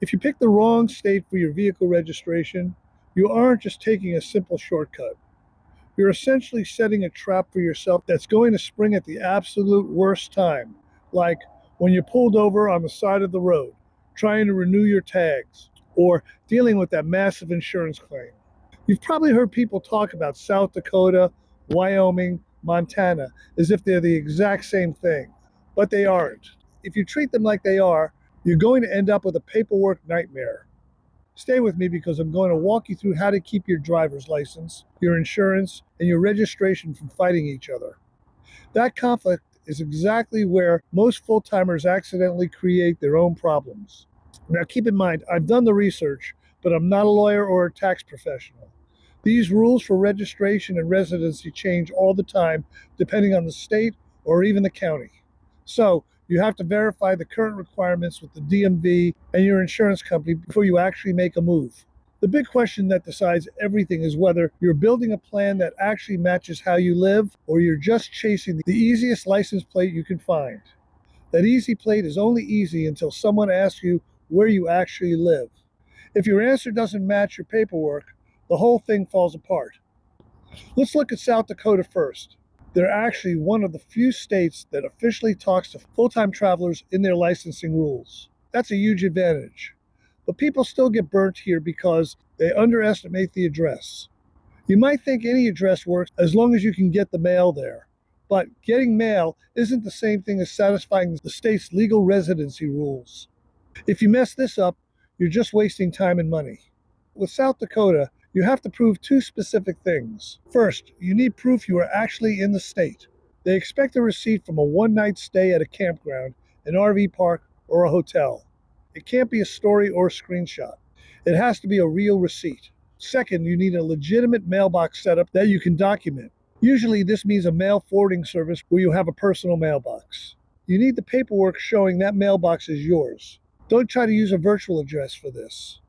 If you pick the wrong state for your vehicle registration, you aren't just taking a simple shortcut. You're essentially setting a trap for yourself that's going to spring at the absolute worst time, like when you're pulled over on the side of the road, trying to renew your tags, or dealing with that massive insurance claim. You've probably heard people talk about South Dakota, Wyoming, Montana as if they're the exact same thing, but they aren't. If you treat them like they are, you're going to end up with a paperwork nightmare. Stay with me because I'm going to walk you through how to keep your driver's license, your insurance, and your registration from fighting each other. That conflict is exactly where most full-timers accidentally create their own problems. Now keep in mind, I've done the research, but I'm not a lawyer or a tax professional. These rules for registration and residency change all the time depending on the state or even the county. So you have to verify the current requirements with the DMV and your insurance company before you actually make a move. The big question that decides everything is whether you're building a plan that actually matches how you live or you're just chasing the easiest license plate you can find. That easy plate is only easy until someone asks you where you actually live. If your answer doesn't match your paperwork, the whole thing falls apart. Let's look at South Dakota first. They're actually one of the few states that officially talks to full-time travelers in their licensing rules. That's a huge advantage. But people still get burnt here because they underestimate the address. You might think any address works as long as you can get the mail there. But getting mail isn't the same thing as satisfying the state's legal residency rules. If you mess this up, you're just wasting time and money. With South Dakota, you have to prove two specific things. First, you need proof you are actually in the state. They expect a receipt from a one-night stay at a campground, an RV park, or a hotel. It can't be a story or a screenshot. It has to be a real receipt. Second, you need a legitimate mailbox setup that you can document. Usually this means a mail forwarding service where you have a personal mailbox. You need the paperwork showing that mailbox is yours. Don't try to use a virtual address for this.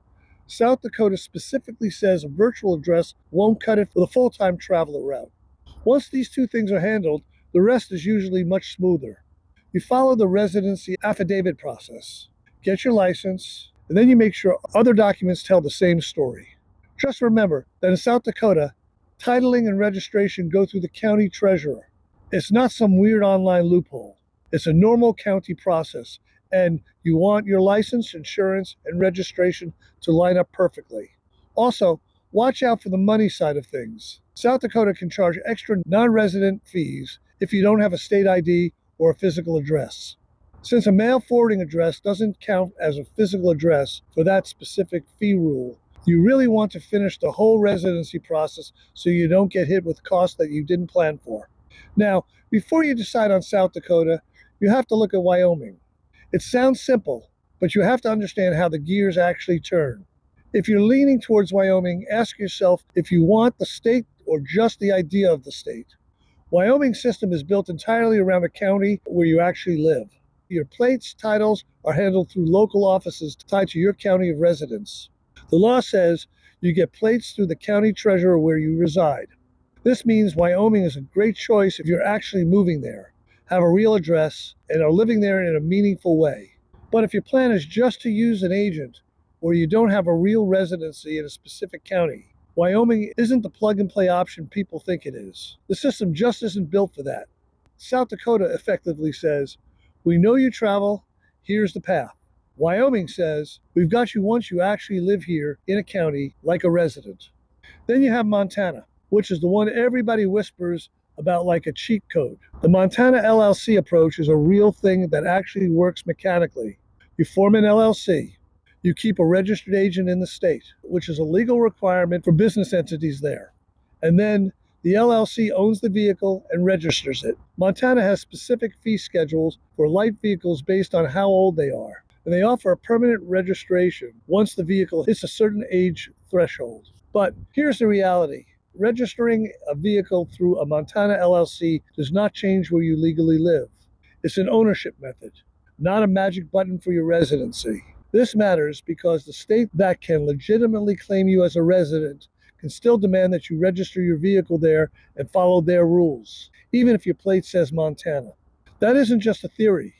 South Dakota specifically says a virtual address won't cut it for the full-time traveler route. Once these two things are handled, the rest is usually much smoother. You follow the residency affidavit process. Get your license, and then you make sure other documents tell the same story. Just remember that in South Dakota, titling and registration go through the county treasurer. It's not some weird online loophole. It's a normal county process, and you want your license, insurance, and registration to line up perfectly. Also, watch out for the money side of things. South Dakota can charge extra non-resident fees if you don't have a state ID or a physical address. Since a mail forwarding address doesn't count as a physical address for that specific fee rule, you really want to finish the whole residency process so you don't get hit with costs that you didn't plan for. Now, before you decide on South Dakota, you have to look at Wyoming. It sounds simple, but you have to understand how the gears actually turn. If you're leaning towards Wyoming, ask yourself if you want the state or just the idea of the state. Wyoming's system is built entirely around the county where you actually live. Your plates, titles are handled through local offices tied to your county of residence. The law says you get plates through the county treasurer where you reside. This means Wyoming is a great choice if you're actually moving there, have a real address, and are living there in a meaningful way. But if your plan is just to use an agent, or you don't have a real residency in a specific county, Wyoming isn't the plug-and-play option people think it is. The system just isn't built for that. South Dakota effectively says, we know you travel, here's the path. Wyoming says, we've got you once you actually live here in a county like a resident. Then you have Montana, which is the one everybody whispers about like a cheat code. The Montana LLC approach is a real thing that actually works mechanically. You form an LLC. You keep a registered agent in the state, which is a legal requirement for business entities there. And then the LLC owns the vehicle and registers it. Montana has specific fee schedules for light vehicles based on how old they are. And they offer a permanent registration once the vehicle hits a certain age threshold. But here's the reality. Registering a vehicle through a Montana LLC does not change where you legally live. It's an ownership method, not a magic button for your residency. This matters because the state that can legitimately claim you as a resident can still demand that you register your vehicle there and follow their rules, even if your plate says Montana. That isn't just a theory.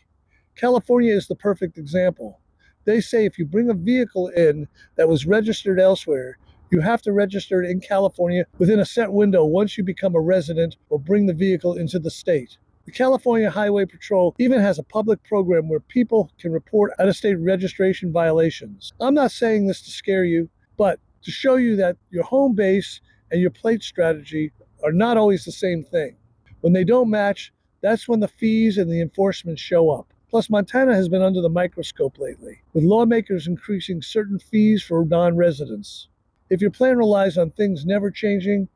California is the perfect example. They say if you bring a vehicle in that was registered elsewhere, you have to register it in California within a set window once you become a resident or bring the vehicle into the state. The California Highway Patrol even has a public program where people can report out-of-state registration violations. I'm not saying this to scare you, but to show you that your home base and your plate strategy are not always the same thing. When they don't match, that's when the fees and the enforcement show up. Plus, Montana has been under the microscope lately, with lawmakers increasing certain fees for non-residents. If your plan relies on things never changing,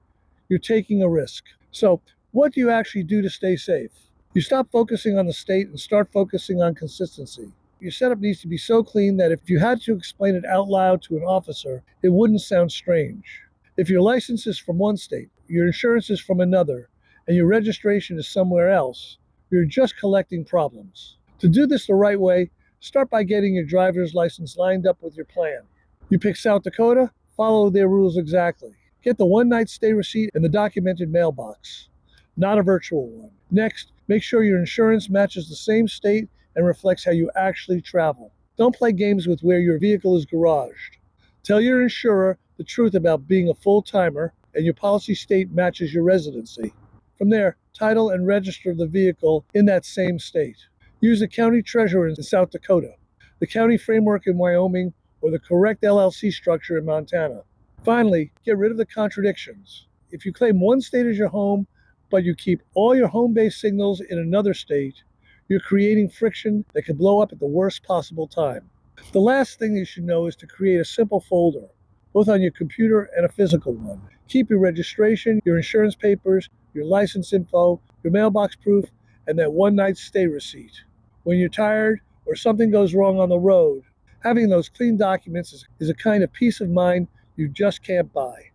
you're taking a risk. So, what do you actually do to stay safe? You stop focusing on the state and start focusing on consistency. Your setup needs to be so clean that if you had to explain it out loud to an officer, it wouldn't sound strange. If your license is from one state, your insurance is from another, and your registration is somewhere else, you're just collecting problems. To do this the right way, start by getting your driver's license lined up with your plan. You pick South Dakota, follow their rules exactly. Get the one-night stay receipt in the documented mailbox, not a virtual one. Next, make sure your insurance matches the same state and reflects how you actually travel. Don't play games with where your vehicle is garaged. Tell your insurer the truth about being a full-timer, and your policy state matches your residency. From there, title and register the vehicle in that same state. Use the county treasurer in South Dakota, the county framework in Wyoming, or the correct LLC structure in Montana. Finally, get rid of the contradictions. If you claim one state as your home, but you keep all your home-based signals in another state, you're creating friction that could blow up at the worst possible time. The last thing you should know is to create a simple folder, both on your computer and a physical one. Keep your registration, your insurance papers, your license info, your mailbox proof, and that one-night stay receipt. When you're tired or something goes wrong on the road, having those clean documents is a kind of peace of mind you just can't buy.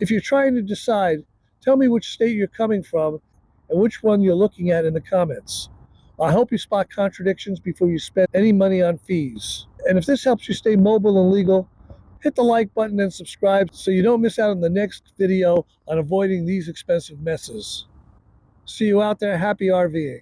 If you're trying to decide, tell me which state you're coming from and which one you're looking at in the comments. I hope you spot contradictions before you spend any money on fees. And if this helps you stay mobile and legal, hit the like button and subscribe so you don't miss out on the next video on avoiding these expensive messes. See you out there. Happy RVing.